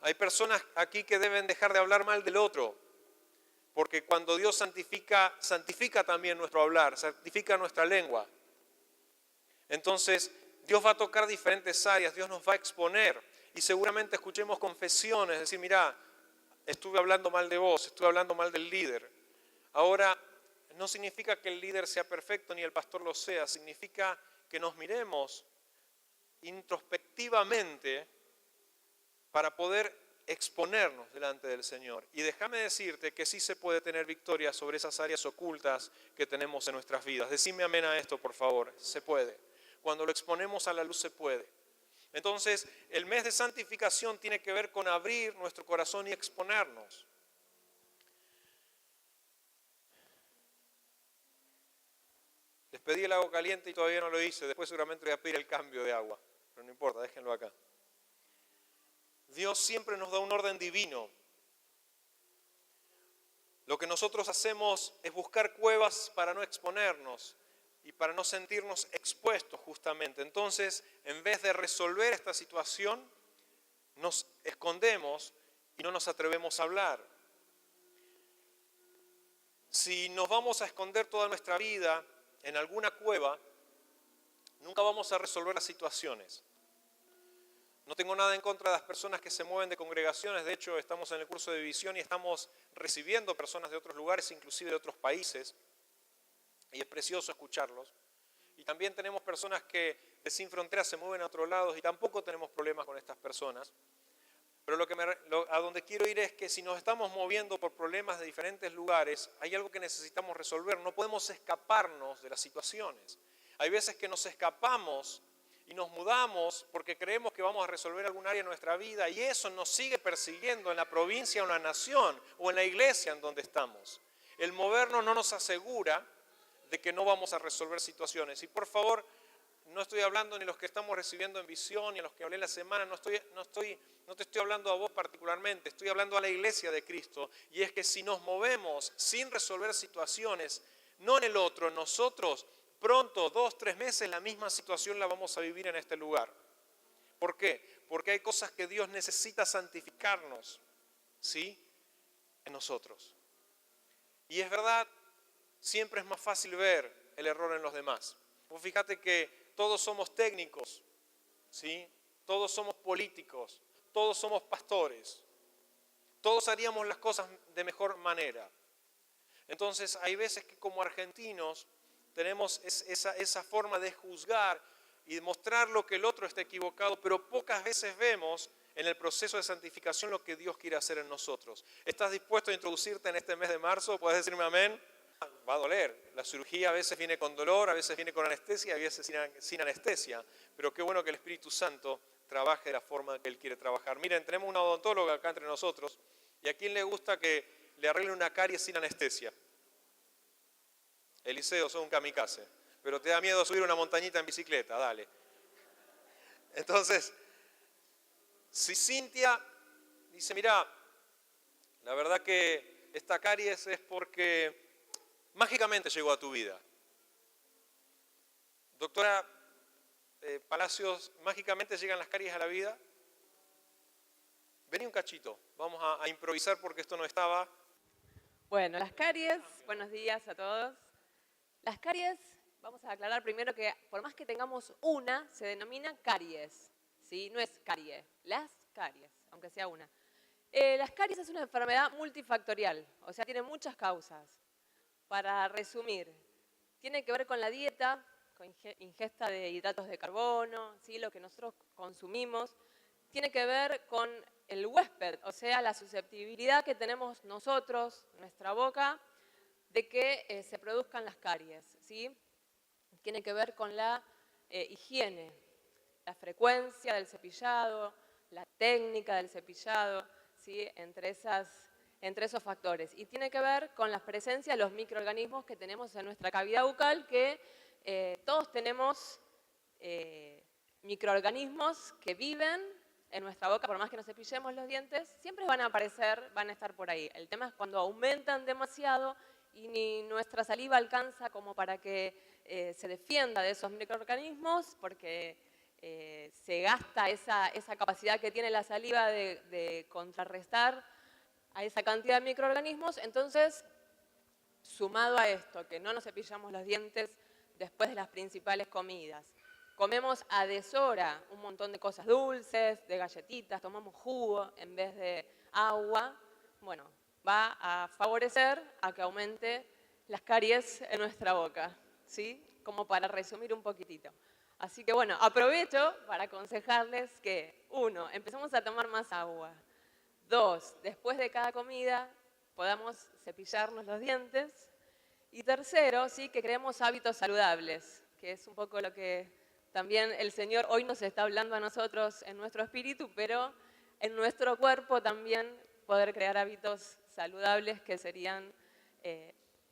Hay personas aquí que deben dejar de hablar mal del otro, porque cuando Dios santifica, santifica también nuestro hablar, santifica nuestra lengua. Entonces, Dios va a tocar diferentes áreas, Dios nos va a exponer y seguramente escuchemos confesiones, decir, mira, estuve hablando mal de vos, estuve hablando mal del líder. Ahora, no significa que el líder sea perfecto ni el pastor lo sea, significa que nos miremos introspectivamente para poder exponernos delante del Señor. Y déjame decirte que sí se puede tener victoria sobre esas áreas ocultas que tenemos en nuestras vidas. Decime amén a esto, por favor. Se puede. Cuando lo exponemos a la luz se puede. Entonces, el mes de santificación tiene que ver con abrir nuestro corazón y exponernos. Les pedí el agua caliente y todavía no lo hice. Después seguramente voy a pedir el cambio de agua. Pero no importa, déjenlo acá. Dios siempre nos da un orden divino. Lo que nosotros hacemos es buscar cuevas para no exponernos y para no sentirnos expuestos justamente. Entonces, en vez de resolver esta situación, nos escondemos y no nos atrevemos a hablar. Si nos vamos a esconder toda nuestra vida en alguna cueva, nunca vamos a resolver las situaciones. No tengo nada en contra de las personas que se mueven de congregaciones. De hecho, estamos en el curso de visión y estamos recibiendo personas de otros lugares, inclusive de otros países. Y es precioso escucharlos. Y también tenemos personas que de Sin Fronteras se mueven a otros lados y tampoco tenemos problemas con estas personas. Pero a donde quiero ir es que si nos estamos moviendo por problemas de diferentes lugares, hay algo que necesitamos resolver. No podemos escaparnos de las situaciones. Hay veces que nos escapamos y nos mudamos porque creemos que vamos a resolver algún área de nuestra vida y eso nos sigue persiguiendo en la provincia o en la nación o en la iglesia en donde estamos. El movernos no nos asegura de que no vamos a resolver situaciones. Y por favor, no estoy hablando ni los que estamos recibiendo en visión, ni a los que hablé la semana, no te estoy hablando a vos particularmente, estoy hablando a la iglesia de Cristo. Y es que si nos movemos sin resolver situaciones, no en el otro, en nosotros, pronto, 2, 3 meses, la misma situación la vamos a vivir en este lugar. ¿Por qué? Porque hay cosas que Dios necesita santificarnos, ¿sí? En nosotros. Y es verdad, siempre es más fácil ver el error en los demás. Vos fíjate que todos somos técnicos, ¿sí? Todos somos políticos, todos somos pastores, todos haríamos las cosas de mejor manera. Entonces hay veces que como argentinos tenemos esa forma de juzgar y de mostrar lo que el otro está equivocado, pero pocas veces vemos en el proceso de santificación lo que Dios quiere hacer en nosotros. ¿Estás dispuesto a introducirte en este mes de marzo? ¿Puedes decirme amén? Va a doler. La cirugía a veces viene con dolor, a veces viene con anestesia, a veces sin anestesia. Pero qué bueno que el Espíritu Santo trabaje de la forma que Él quiere trabajar. Miren, tenemos una odontóloga acá entre nosotros. ¿Y a quién le gusta que le arreglen una caries sin anestesia? Eliseo, sos un kamikaze. Pero te da miedo subir una montañita en bicicleta, dale. Entonces, si Cintia dice, mira, la verdad que esta caries es porque mágicamente llegó a tu vida. Doctora Palacios, ¿mágicamente llegan las caries a la vida? Vení un cachito, vamos a improvisar porque esto no estaba. Bueno, las caries, buenos días a todos. Las caries, vamos a aclarar primero que por más que tengamos una, se denomina caries, ¿sí? No es carie, las caries, aunque sea una. Las caries es una enfermedad multifactorial, o sea, tiene muchas causas. Para resumir, tiene que ver con la dieta, con ingesta de hidratos de carbono, ¿sí? Lo que nosotros consumimos. Tiene que ver con el huésped, o sea, la susceptibilidad que tenemos nosotros, nuestra boca, de que se produzcan las caries, ¿sí? Tiene que ver con la higiene, la frecuencia del cepillado, la técnica del cepillado, ¿sí? Entre esos factores. Y tiene que ver con la presencia de los microorganismos que tenemos en nuestra cavidad bucal, que todos tenemos microorganismos que viven en nuestra boca, por más que nos cepillemos los dientes, siempre van a aparecer, van a estar por ahí. El tema es cuando aumentan demasiado y ni nuestra saliva alcanza como para que se defienda de esos microorganismos, porque se gasta esa capacidad que tiene la saliva de contrarrestar a esa cantidad de microorganismos. Entonces, sumado a esto, que no nos cepillamos los dientes después de las principales comidas, comemos a deshora un montón de cosas dulces, de galletitas, tomamos jugo en vez de agua, bueno, va a favorecer a que aumente las caries en nuestra boca, ¿sí? Como para resumir un poquitito. Así que bueno, aprovecho para aconsejarles que, 1, empecemos a tomar más agua. 2, después de cada comida podamos cepillarnos los dientes. Y tercero, sí, que creemos hábitos saludables, que es un poco lo que también el Señor hoy nos está hablando a nosotros en nuestro espíritu, pero en nuestro cuerpo también poder crear hábitos saludables que serían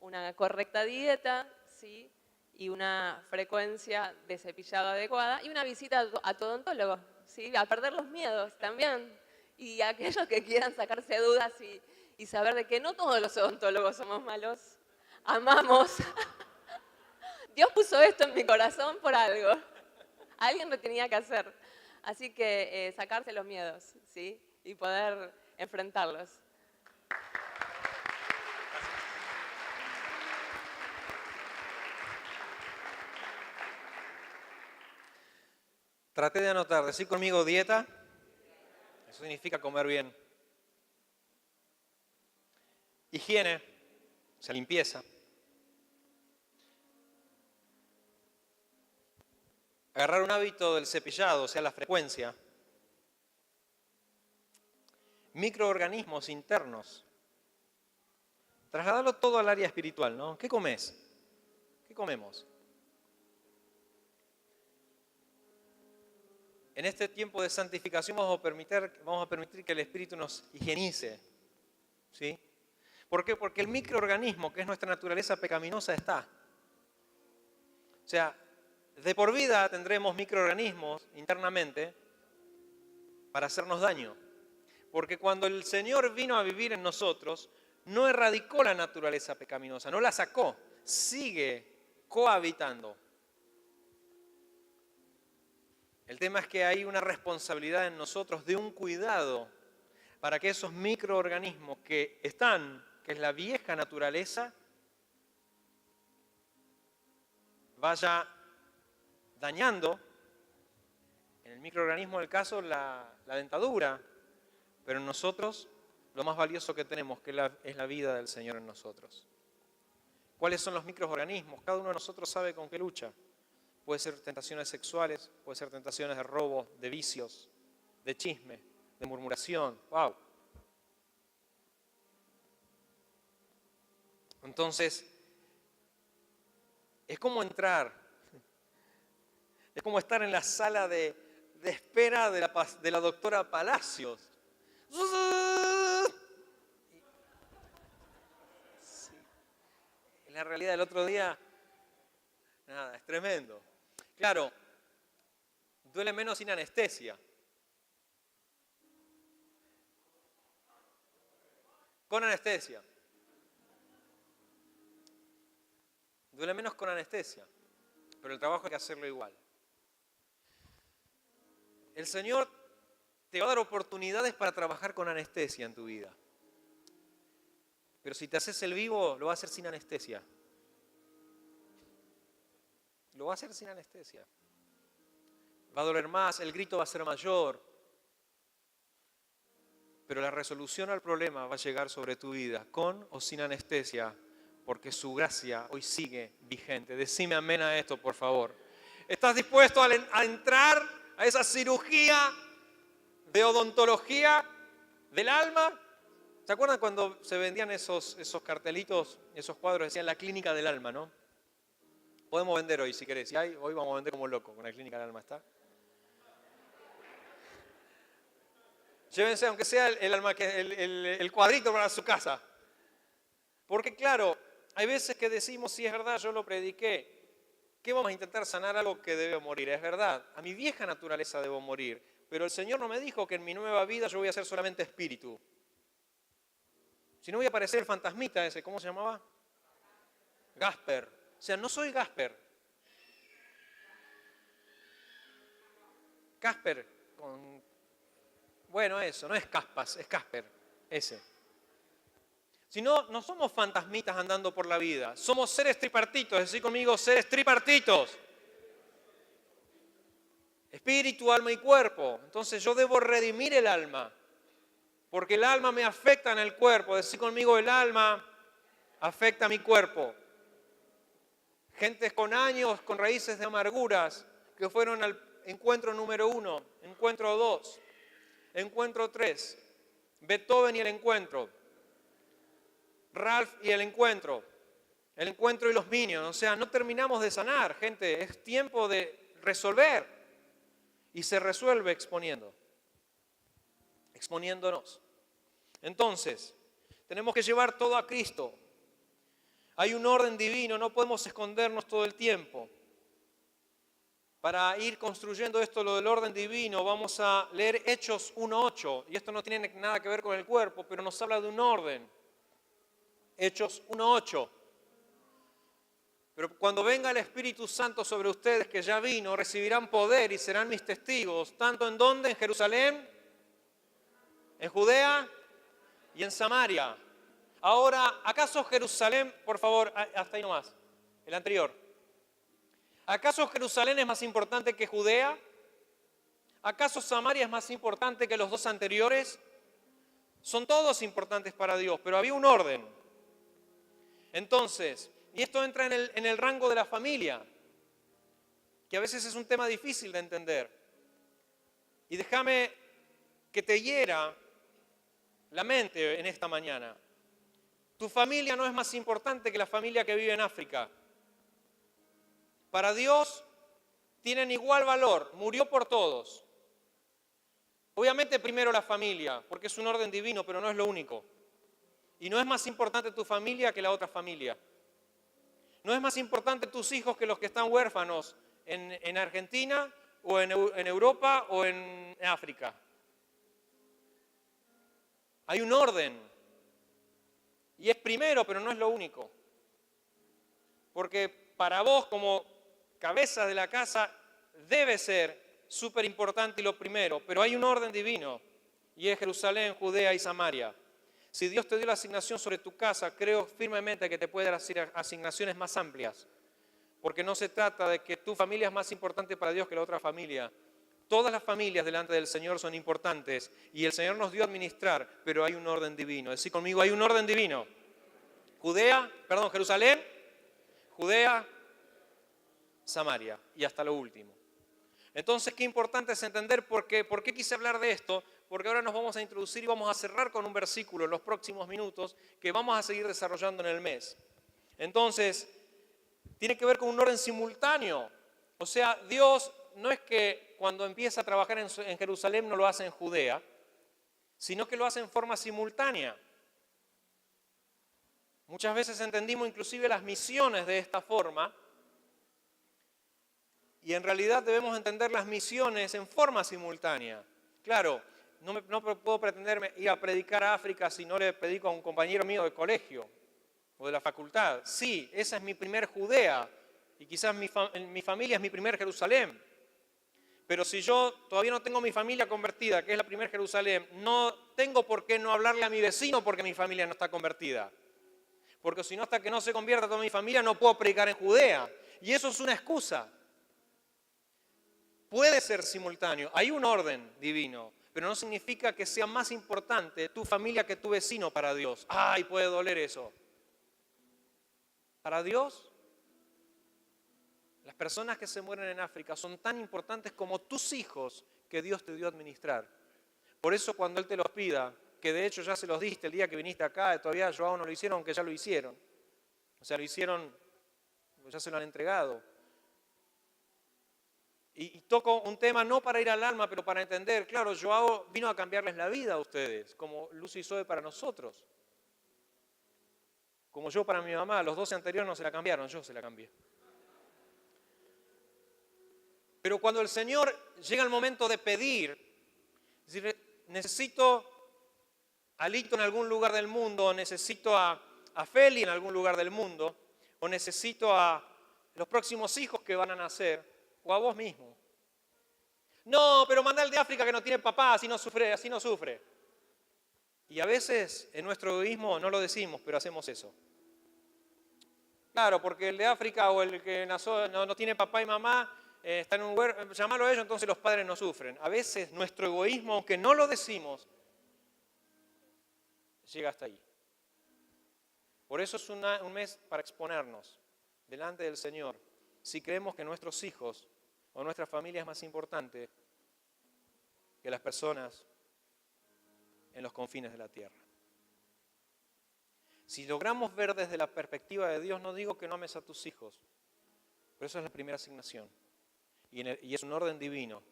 una correcta dieta, ¿sí? Y una frecuencia de cepillado adecuada y una visita a tu odontólogo, ¿sí? A perder los miedos también. Y aquellos que quieran sacarse dudas y saber de que no todos los odontólogos somos malos, amamos. Dios puso esto en mi corazón por algo. Alguien lo tenía que hacer. Así que sacarse los miedos, ¿sí? Y poder enfrentarlos. Traté de anotar, decir conmigo dieta, eso significa comer bien. Higiene, o sea, limpieza. Agarrar un hábito del cepillado, o sea, la frecuencia. Microorganismos internos. Trasladarlo todo al área espiritual, ¿no? ¿Qué comes? ¿Qué comemos? En este tiempo de santificación vamos a permitir que el Espíritu nos higienice. ¿Sí? ¿Por qué? Porque el microorganismo, que es nuestra naturaleza pecaminosa, está. O sea, de por vida tendremos microorganismos internamente para hacernos daño. Porque cuando el Señor vino a vivir en nosotros, no erradicó la naturaleza pecaminosa, no la sacó, sigue cohabitando. El tema es que hay una responsabilidad en nosotros de un cuidado para que esos microorganismos que están, que es la vieja naturaleza, vaya dañando, en el microorganismo del caso, la dentadura, pero en nosotros lo más valioso que tenemos, que es la vida del Señor en nosotros. ¿Cuáles son los microorganismos? Cada uno de nosotros sabe con qué lucha. Puede ser tentaciones sexuales, puede ser tentaciones de robo, de vicios, de chisme, de murmuración. ¡Wow! Entonces, es como entrar, es como estar en la sala de espera de la doctora Palacios. Sí. En la realidad del otro día, nada, es tremendo. Claro, duele menos sin anestesia. Con anestesia. Duele menos con anestesia, pero el trabajo hay que hacerlo igual. El Señor te va a dar oportunidades para trabajar con anestesia en tu vida. Pero si te haces el vivo, lo va a hacer sin anestesia. Lo va a hacer sin anestesia. Va a doler más, el grito va a ser mayor. Pero la resolución al problema va a llegar sobre tu vida, con o sin anestesia, porque su gracia hoy sigue vigente. Decime amén a esto, por favor. ¿Estás dispuesto a entrar a esa cirugía de odontología del alma? ¿Se acuerdan cuando se vendían esos cartelitos, esos cuadros, decían la clínica del alma, ¿no? Podemos vender hoy si querés. Hoy vamos a vender como locos con la clínica del alma, ¿está? Llévense, aunque sea el cuadrito para su casa. Porque claro, hay veces que decimos, si es verdad, yo lo prediqué, que vamos a intentar sanar algo que debe morir. Es verdad, a mi vieja naturaleza debo morir, pero el Señor no me dijo que en mi nueva vida yo voy a ser solamente espíritu. Si no voy a aparecer el fantasmita ese, ¿cómo se llamaba? Gasper. O sea, no soy Gasper. Casper, bueno, eso, no es Caspas, es Casper, ese. Si no, no somos fantasmitas andando por la vida, somos seres tripartitos, decí conmigo, seres tripartitos. Espíritu, alma y cuerpo. Entonces yo debo redimir el alma, porque el alma me afecta en el cuerpo. Decí conmigo, el alma afecta a mi cuerpo. Gentes con años, con raíces de amarguras, que fueron al encuentro número 1, encuentro 2, encuentro 3, Beethoven y el encuentro, Ralph y el encuentro y los Minions. O sea, no terminamos de sanar, gente. Es tiempo de resolver. Y se resuelve exponiéndonos. Entonces, tenemos que llevar todo a Cristo. Hay un orden divino, no podemos escondernos todo el tiempo. Para ir construyendo esto, lo del orden divino, vamos a leer Hechos 1:8. Y esto no tiene nada que ver con el cuerpo, pero nos habla de un orden. Hechos 1:8. Pero cuando venga el Espíritu Santo sobre ustedes, que ya vino, recibirán poder y serán mis testigos, tanto en ¿dónde? En Jerusalén, en Judea y en Samaria. Ahora, ¿acaso Jerusalén, por favor, hasta ahí nomás, el anterior? ¿Acaso Jerusalén es más importante que Judea? ¿Acaso Samaria es más importante que los dos anteriores? Son todos importantes para Dios, pero había un orden. Entonces, y esto entra en el rango de la familia, que a veces es un tema difícil de entender. Y déjame que te hiera la mente en esta mañana. Tu familia no es más importante que la familia que vive en África. Para Dios tienen igual valor, murió por todos. Obviamente primero la familia, porque es un orden divino, pero no es lo único. Y no es más importante tu familia que la otra familia. No es más importante tus hijos que los que están huérfanos en Argentina o en Europa o en África. Hay un orden. Y es primero, pero no es lo único. Porque para vos como cabeza de la casa debe ser súper importante y lo primero, pero hay un orden divino y es Jerusalén, Judea y Samaria. Si Dios te dio la asignación sobre tu casa, creo firmemente que te puede dar asignaciones más amplias, porque no se trata de que tu familia es más importante para Dios que la otra familia. Todas las familias delante del Señor son importantes y el Señor nos dio a administrar, pero hay un orden divino. Decí conmigo, hay un orden divino. Jerusalén, Judea, Samaria y hasta lo último. Entonces, qué importante es entender por qué quise hablar de esto, porque ahora nos vamos a introducir y vamos a cerrar con un versículo en los próximos minutos que vamos a seguir desarrollando en el mes. Entonces, tiene que ver con un orden simultáneo. O sea, Dios no es que cuando empieza a trabajar en Jerusalén no lo hace en Judea, sino que lo hace en forma simultánea. Muchas veces entendimos inclusive las misiones de esta forma, y en realidad debemos entender las misiones en forma simultánea. Claro, no puedo pretender ir a predicar a África si no le predico a un compañero mío de colegio o de la facultad. Sí, esa es mi primer Judea y quizás mi familia es mi primer Jerusalén. Pero si yo todavía no tengo mi familia convertida, que es la primer Jerusalén, no tengo por qué no hablarle a mi vecino porque mi familia no está convertida. Porque si no, hasta que no se convierta toda mi familia, no puedo predicar en Judea. Y eso es una excusa. Puede ser simultáneo, hay un orden divino, pero no significa que sea más importante tu familia que tu vecino para Dios. ¡Ay, puede doler eso! Para Dios, las personas que se mueren en África son tan importantes como tus hijos que Dios te dio a administrar. Por eso cuando Él te los pida, que de hecho ya se los diste el día que viniste acá, todavía Joao no lo hicieron, aunque ya lo hicieron. O sea, lo hicieron, ya se lo han entregado. Y toco un tema no para ir al alma, pero para entender. Claro, Joao vino a cambiarles la vida a ustedes, como Lucy y Zoe para nosotros. Como yo para mi mamá, los 12 anteriores no se la cambiaron, yo se la cambié. Pero cuando el Señor llega el momento de pedir, es decir, necesito a Lito en algún lugar del mundo, necesito a Feli en algún lugar del mundo, o necesito a los próximos hijos que van a nacer, o a vos mismo. No, pero manda al de África que no tiene papá, así no sufre, así no sufre. Y a veces en nuestro egoísmo no lo decimos, pero hacemos eso. Claro, porque el de África o el que nació, no tiene papá y mamá, está en un lugar, llámalo a ellos, entonces los padres no sufren. A veces nuestro egoísmo, aunque no lo decimos, llega hasta ahí. Por eso es un mes para exponernos delante del Señor. Si creemos que nuestros hijos o nuestra familia es más importante que las personas en los confines de la tierra. Si logramos ver desde la perspectiva de Dios, no digo que no ames a tus hijos, pero eso es la primera asignación. Y es un orden divino.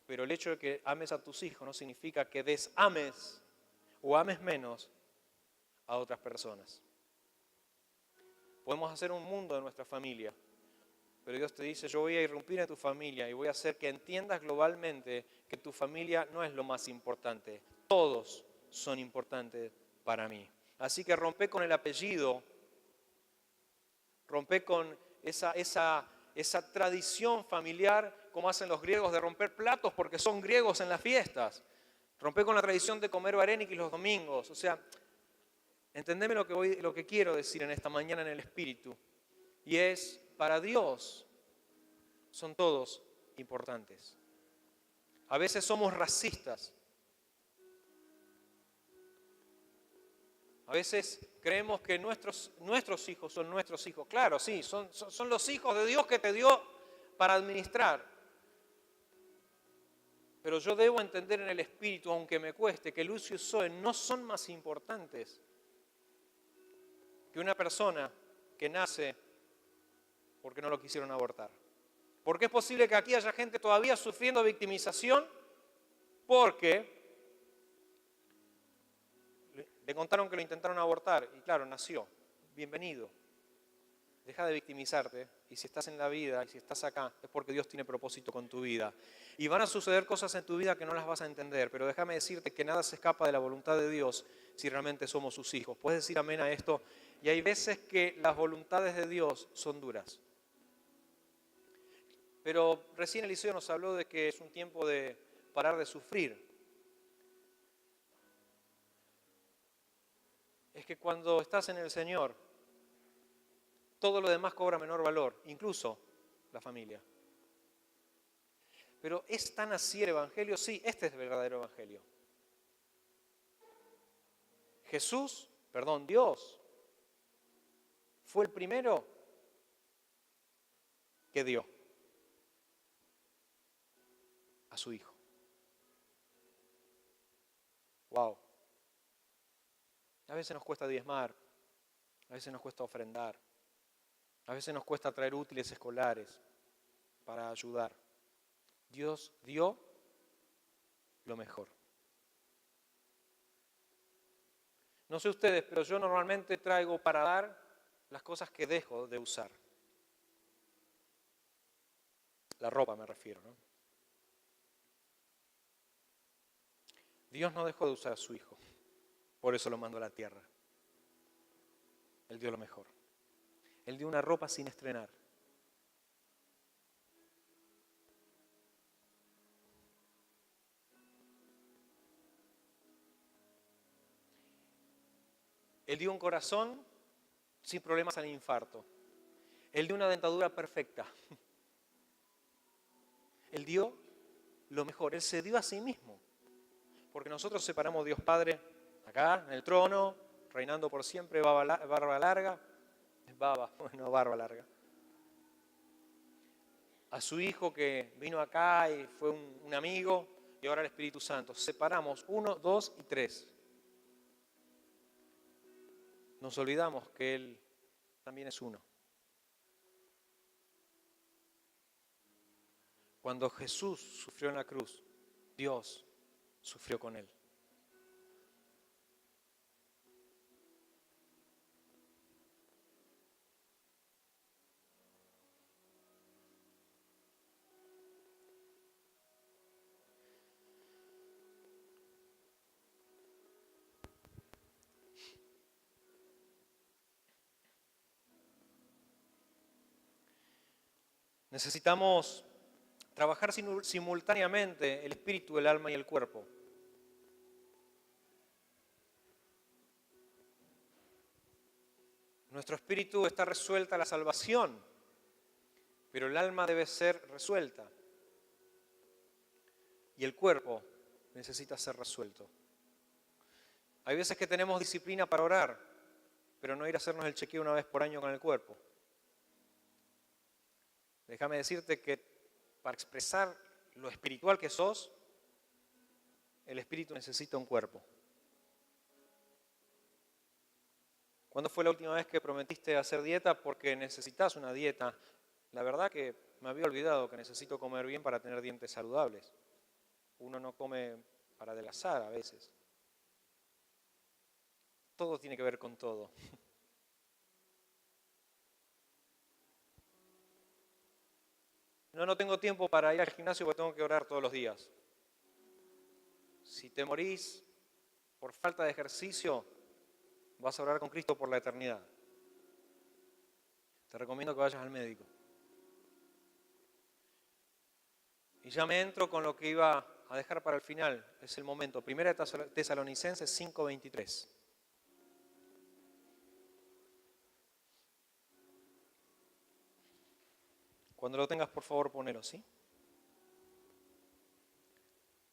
Pero el hecho de que ames a tus hijos no significa que desames o ames menos a otras personas. Podemos hacer un mundo de nuestra familia, pero Dios te dice, yo voy a irrumpir en tu familia y voy a hacer que entiendas globalmente que tu familia no es lo más importante. Todos son importantes para mí. Así que rompe con el apellido, rompe con esa tradición familiar, como hacen los griegos, de romper platos porque son griegos en las fiestas. Rompe con la tradición de comer varenikis los domingos. O sea, entendeme lo que quiero decir en esta mañana en el Espíritu. Y es, para Dios, son todos importantes. A veces somos racistas. A veces creemos que nuestros hijos son nuestros hijos. Claro, sí, son los hijos de Dios que te dio para administrar. Pero yo debo entender en el Espíritu, aunque me cueste, que Lucio y Zoe no son más importantes que una persona que nace porque no lo quisieron abortar. Porque es posible que aquí haya gente todavía sufriendo victimización porque le contaron que lo intentaron abortar y claro, nació. Bienvenido. Deja de victimizarte y si estás en la vida y si estás acá es porque Dios tiene propósito con tu vida. Y van a suceder cosas en tu vida que no las vas a entender, pero déjame decirte que nada se escapa de la voluntad de Dios si realmente somos sus hijos. Puedes decir amén a esto. Y hay veces que las voluntades de Dios son duras. Pero recién Eliseo nos habló de que es un tiempo de parar de sufrir. Es que cuando estás en el Señor, todo lo demás cobra menor valor, incluso la familia. Pero ¿es tan así el Evangelio? Sí, este es el verdadero Evangelio. Dios, fue el primero que dio a su Hijo. Wow. A veces nos cuesta diezmar, a veces nos cuesta ofrendar, a veces nos cuesta traer útiles escolares para ayudar. Dios dio lo mejor. No sé ustedes, pero yo normalmente traigo para dar las cosas que dejo de usar. La ropa me refiero, ¿no? Dios no dejó de usar a su Hijo, por eso lo mandó a la tierra. Él dio lo mejor. Él dio una ropa sin estrenar. Él dio un corazón sin problemas al infarto. Él dio una dentadura perfecta. Él dio lo mejor. Él se dio a sí mismo. Porque nosotros separamos a Dios Padre acá, en el trono, reinando por siempre, barba larga. Es barba larga. A su Hijo que vino acá y fue un amigo, y ahora el Espíritu Santo. Separamos 1, 2 y 3. Nos olvidamos que Él también es uno. Cuando Jesús sufrió en la cruz, Dios sufrió con Él. Necesitamos trabajar simultáneamente el espíritu, el alma y el cuerpo. Nuestro espíritu está resuelta la salvación, pero el alma debe ser resuelta. Y el cuerpo necesita ser resuelto. Hay veces que tenemos disciplina para orar, pero no ir a hacernos el chequeo una vez por año con el cuerpo. Déjame decirte que para expresar lo espiritual que sos, el espíritu necesita un cuerpo. ¿Cuándo fue la última vez que prometiste hacer dieta porque necesitas una dieta? La verdad que me había olvidado que necesito comer bien para tener dientes saludables. Uno no come para adelgazar a veces. Todo tiene que ver con todo. No tengo tiempo para ir al gimnasio porque tengo que orar todos los días. Si te morís por falta de ejercicio, vas a orar con Cristo por la eternidad. Te recomiendo que vayas al médico. Y ya me entro con lo que iba a dejar para el final. Es el momento. Primera de Tesalonicenses 5:23. Cuando lo tengas, por favor, ponelo, ¿sí?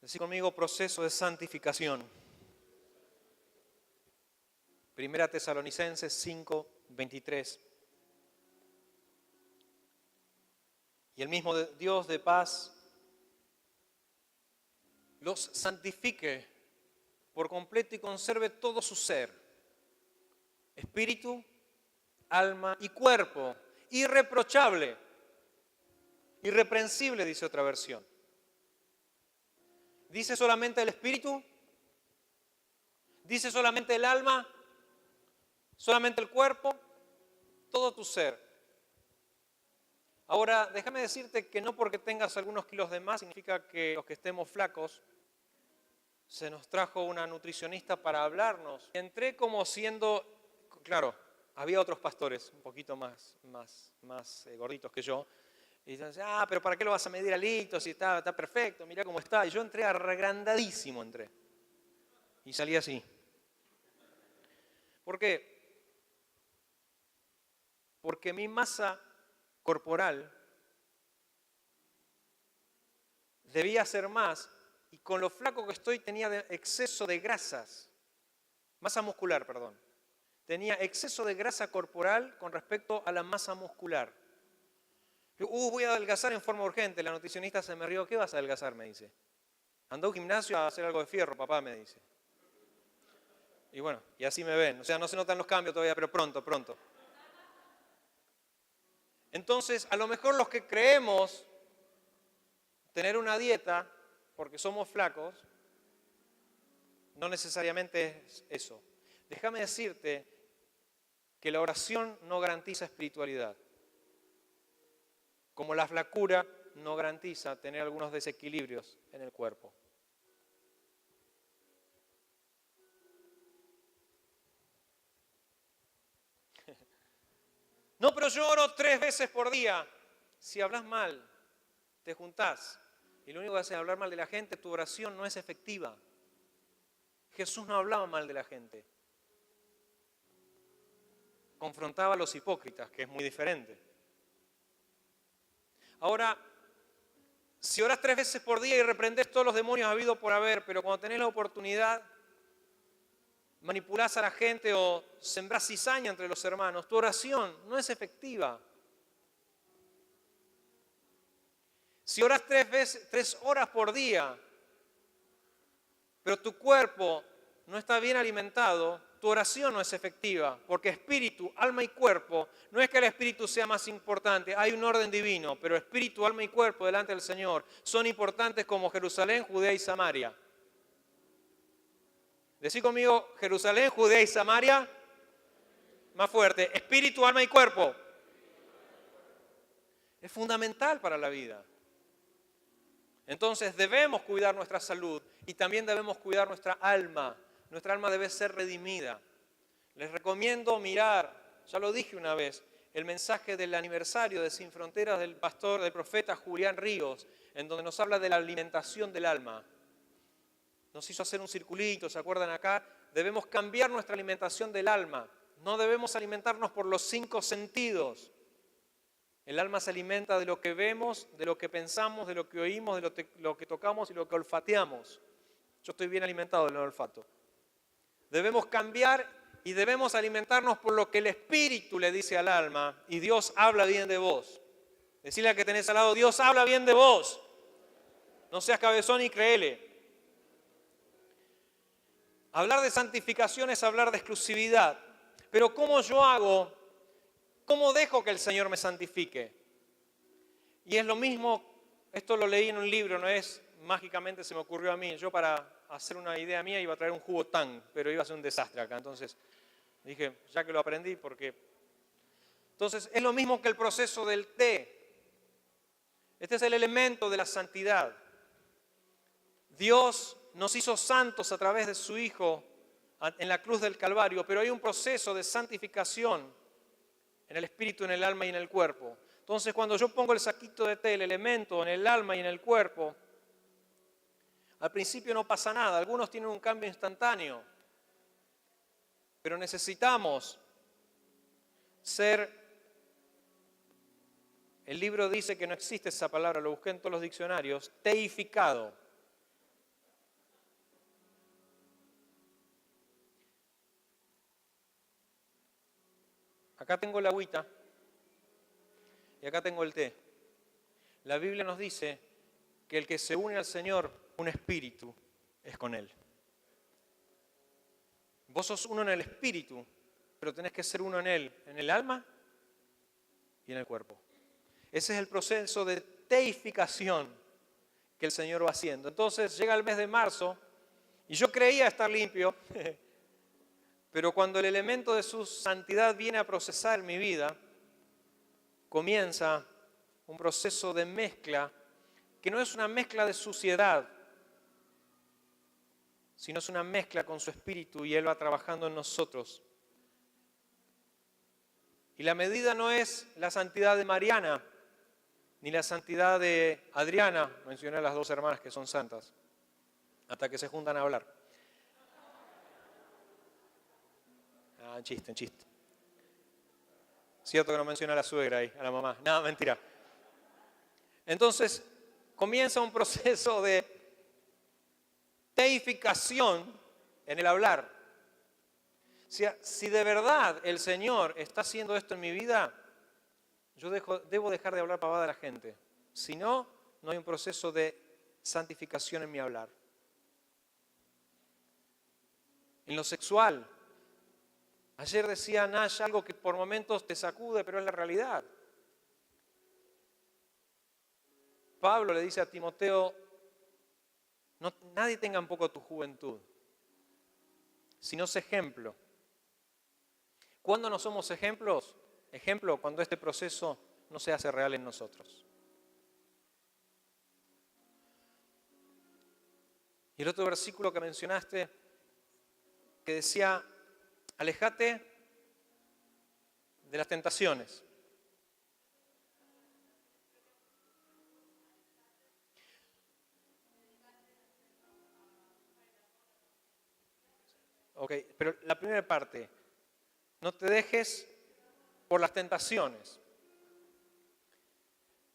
Decí conmigo, proceso de santificación. Primera Tesalonicenses 5:23. Y el mismo Dios de paz los santifique por completo y conserve todo su ser, espíritu, alma y cuerpo, irreprochable, irreprensible, dice otra versión. ¿Dice solamente el espíritu? ¿Dice solamente el alma? ¿Solamente el cuerpo? Todo tu ser. Ahora, déjame decirte que no porque tengas algunos kilos de más significa que los que estemos flacos. Se nos trajo una nutricionista para hablarnos. Entré como siendo, claro, había otros pastores un poquito más gorditos que yo. Y dicen, pero ¿para qué lo vas a medir a litros? Si está perfecto, mirá cómo está. Y yo entré agrandadísimo, y salí así. ¿Por qué? Porque mi masa corporal debía ser más, y con lo flaco que estoy tenía exceso de grasas, masa muscular, perdón. Tenía exceso de grasa corporal con respecto a la masa muscular. Voy a adelgazar en forma urgente. La nutricionista se me rió. ¿Qué vas a adelgazar? Me dice. Anda a un gimnasio a hacer algo de fierro, papá, me dice. Y bueno, y así me ven. O sea, no se notan los cambios todavía, pero pronto. Entonces, a lo mejor los que creemos tener una dieta porque somos flacos, no necesariamente es eso. Déjame decirte que la oración no garantiza espiritualidad. Como la flacura no garantiza tener algunos desequilibrios en el cuerpo. No, pero yo oro 3 veces por día. Si hablas mal, te juntás y lo único que haces es hablar mal de la gente, tu oración no es efectiva. Jesús no hablaba mal de la gente. Confrontaba a los hipócritas, que es muy diferente. Ahora, si orás 3 veces por día y reprendés todos los demonios habidos por haber, pero cuando tenés la oportunidad manipulás a la gente o sembrás cizaña entre los hermanos, tu oración no es efectiva. Si orás 3 horas por día, pero tu cuerpo no está bien alimentado, tu oración no es efectiva, porque espíritu, alma y cuerpo, no es que el espíritu sea más importante, hay un orden divino, pero espíritu, alma y cuerpo delante del Señor son importantes como Jerusalén, Judea y Samaria. Decí conmigo, Jerusalén, Judea y Samaria. Más fuerte, espíritu, alma y cuerpo. Es fundamental para la vida. Entonces debemos cuidar nuestra salud y también debemos cuidar nuestra alma. Nuestra alma debe ser redimida. Les recomiendo mirar, ya lo dije una vez, el mensaje del aniversario de Sin Fronteras del profeta Julián Ríos, en donde nos habla de la alimentación del alma. Nos hizo hacer un circulito, ¿se acuerdan acá? Debemos cambiar nuestra alimentación del alma. No debemos alimentarnos por los 5 sentidos. El alma se alimenta de lo que vemos, de lo que pensamos, de lo que oímos, de lo que tocamos y lo que olfateamos. Yo estoy bien alimentado del olfato. Debemos cambiar y debemos alimentarnos por lo que el Espíritu le dice al alma, y Dios habla bien de vos. Decirle al que tenés al lado, Dios habla bien de vos. No seas cabezón y créele. Hablar de santificación es hablar de exclusividad. Pero ¿cómo yo hago? ¿Cómo dejo que el Señor me santifique? Y es lo mismo, esto lo leí en un libro, no es mágicamente se me ocurrió a mí. Yo para hacer una idea mía iba a traer un jugo Tang, pero iba a ser un desastre acá. Entonces dije, ya que lo aprendí, porque... Entonces es lo mismo que el proceso del té. Este es el elemento de la santidad. Dios nos hizo santos a través de su Hijo en la cruz del Calvario, pero hay un proceso de santificación en el espíritu, en el alma y en el cuerpo. Entonces, cuando yo pongo el saquito de té, el elemento en el alma y en el cuerpo, al principio no pasa nada. Algunos tienen un cambio instantáneo, pero necesitamos ser... El libro dice que no existe esa palabra, lo busqué en todos los diccionarios, teificado. Acá tengo la agüita y acá tengo el té. La Biblia nos dice que el que se une al Señor, un espíritu, es con Él. Vos sos uno en el espíritu, pero tenés que ser uno en Él, en el alma y en el cuerpo. Ese es el proceso de teificación que el Señor va haciendo. Entonces llega el mes de marzo y yo creía estar limpio, pero cuando el elemento de su santidad viene a procesar mi vida, comienza un proceso de mezcla que no es una mezcla de suciedad, sino es una mezcla con su espíritu y Él va trabajando en nosotros. Y la medida no es la santidad de Mariana, ni la santidad de Adriana, mencioné a las 2 hermanas que son santas, hasta que se juntan a hablar. Un chiste. Cierto que no menciona a la suegra ahí, a la mamá. No, mentira. Entonces, comienza un proceso de teificación en el hablar. Si de verdad el Señor está haciendo esto en mi vida, yo debo dejar de hablar pavada a la gente. Si no, no hay un proceso de santificación en mi hablar. En lo sexual, ayer decía Nash algo que por momentos te sacude, pero es la realidad. Pablo le dice a Timoteo, nadie tenga en poco tu juventud, sino sé ejemplo. ¿Cuándo no somos ejemplos? Ejemplo, cuando este proceso no se hace real en nosotros. Y el otro versículo que mencionaste, que decía, alejate de las tentaciones. Ok, pero la primera parte, no te dejes por las tentaciones.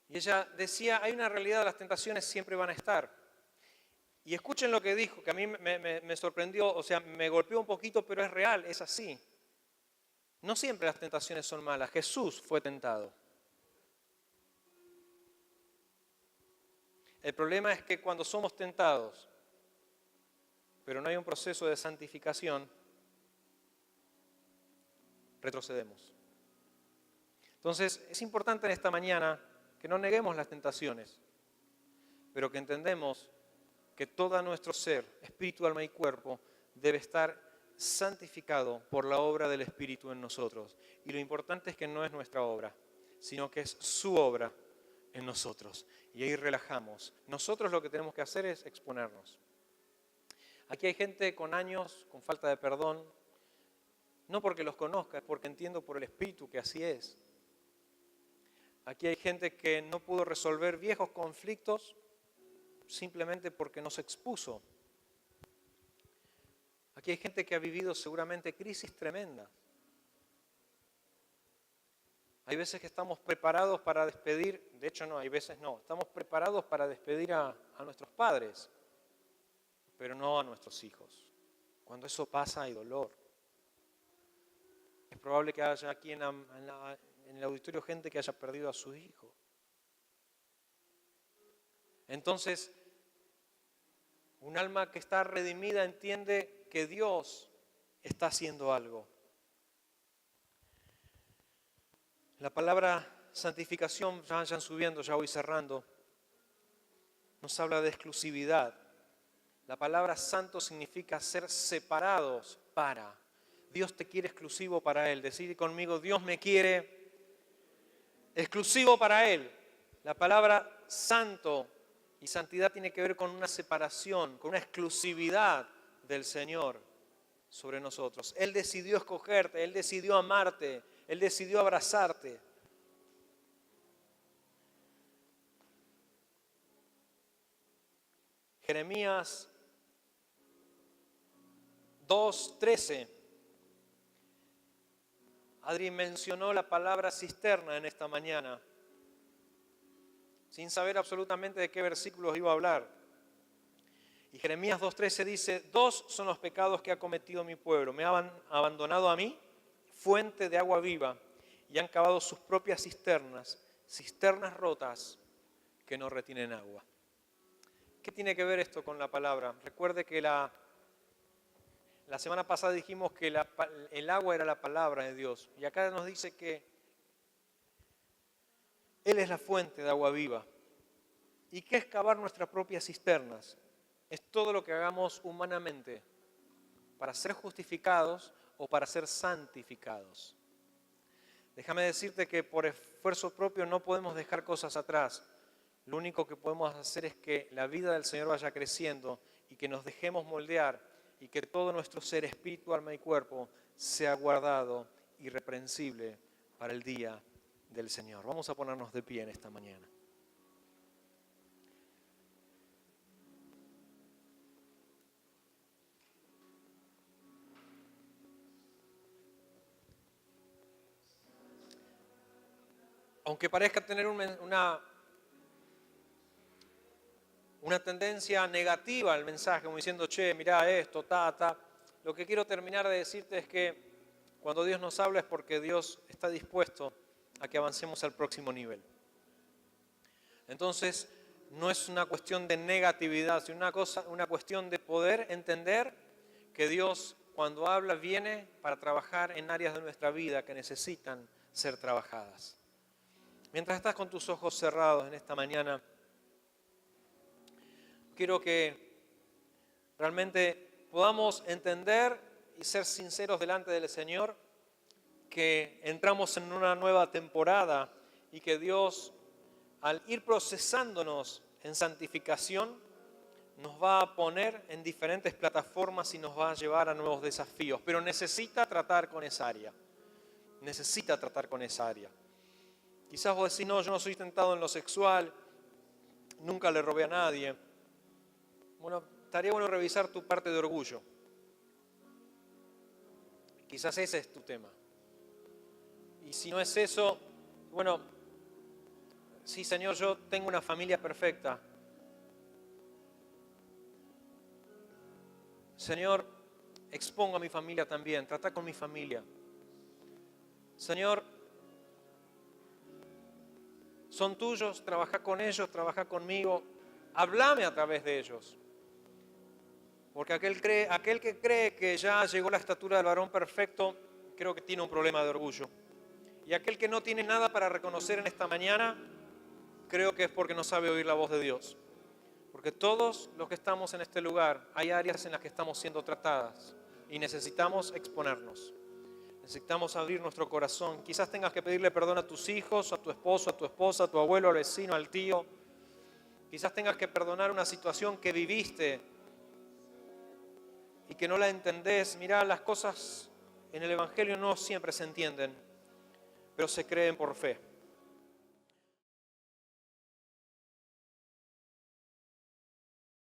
Y ella decía, hay una realidad, las tentaciones siempre van a estar. Y escuchen lo que dijo, que a mí me sorprendió, o sea, me golpeó un poquito, pero es real, es así. No siempre las tentaciones son malas. Jesús fue tentado. El problema es que cuando somos tentados, pero no hay un proceso de santificación, retrocedemos. Entonces, es importante en esta mañana que no neguemos las tentaciones, pero que entendemos que todo nuestro ser, espíritu, alma y cuerpo, debe estar santificado por la obra del Espíritu en nosotros. Y lo importante es que no es nuestra obra, sino que es su obra en nosotros. Y ahí relajamos. Nosotros lo que tenemos que hacer es exponernos. Aquí hay gente con años, con falta de perdón, no porque los conozca, es porque entiendo por el Espíritu que así es. Aquí hay gente que no pudo resolver viejos conflictos simplemente porque no se expuso. Aquí hay gente que ha vivido seguramente crisis tremendas. Hay veces que estamos preparados para despedir, de hecho no, hay veces no, estamos preparados para despedir a nuestros padres, pero no a nuestros hijos. Cuando eso pasa hay dolor. Es probable que haya aquí en el auditorio gente que haya perdido a su hijo. Entonces, un alma que está redimida entiende que Dios está haciendo algo. La palabra santificación, ya vayan subiendo, ya voy cerrando, nos habla de exclusividad. La palabra santo significa ser separados para. Dios te quiere exclusivo para Él. Decid conmigo, Dios me quiere exclusivo para Él. La palabra santo y santidad tiene que ver con una separación, con una exclusividad del Señor sobre nosotros. Él decidió escogerte, Él decidió amarte, Él decidió abrazarte. Jeremías 2:13. Adri mencionó la palabra cisterna en esta mañana, sin saber absolutamente de qué versículos iba a hablar. Y Jeremías 2:13 dice, 2 son los pecados que ha cometido mi pueblo. Me han abandonado a mí, fuente de agua viva, y han cavado sus propias cisternas, cisternas rotas que no retienen agua. ¿Qué tiene que ver esto con la palabra? Recuerde que la semana pasada dijimos que el agua era la palabra de Dios. Y acá nos dice que Él es la fuente de agua viva. ¿Y qué es cavar nuestras propias cisternas? Es todo lo que hagamos humanamente para ser justificados o para ser santificados. Déjame decirte que por esfuerzo propio no podemos dejar cosas atrás. Lo único que podemos hacer es que la vida del Señor vaya creciendo y que nos dejemos moldear y que todo nuestro ser, espíritu, alma y cuerpo sea guardado irreprensible para el día del Señor. Vamos a ponernos de pie en esta mañana. Aunque parezca tener una tendencia negativa al mensaje, como diciendo, che, mirá esto, lo que quiero terminar de decirte es que cuando Dios nos habla es porque Dios está dispuesto a que avancemos al próximo nivel. Entonces, no es una cuestión de negatividad, sino una cuestión de poder entender que Dios, cuando habla, viene para trabajar en áreas de nuestra vida que necesitan ser trabajadas. Mientras estás con tus ojos cerrados en esta mañana, quiero que realmente podamos entender y ser sinceros delante del Señor que entramos en una nueva temporada y que Dios, al ir procesándonos en santificación, nos va a poner en diferentes plataformas y nos va a llevar a nuevos desafíos. Pero necesita tratar con esa área. Necesita tratar con esa área. Quizás vos decís, no, yo no soy tentado en lo sexual, nunca le robé a nadie. Bueno, estaría bueno revisar tu parte de orgullo. Quizás ese es tu tema. Y si no es eso, bueno, sí, Señor, yo tengo una familia perfecta. Señor, expongo a mi familia también, trata con mi familia. Señor, son tuyos, trabaja con ellos, trabaja conmigo, háblame a través de ellos. Porque aquel que cree que ya llegó la estatura del varón perfecto, creo que tiene un problema de orgullo. Y aquel que no tiene nada para reconocer en esta mañana, creo que es porque no sabe oír la voz de Dios. Porque todos los que estamos en este lugar, hay áreas en las que estamos siendo tratadas y necesitamos exponernos. Necesitamos abrir nuestro corazón. Quizás tengas que pedirle perdón a tus hijos, a tu esposo, a tu esposa, a tu abuelo, al vecino, al tío. Quizás tengas que perdonar una situación que viviste y que no la entendés. Mirá, las cosas en el Evangelio no siempre se entienden, pero se creen por fe.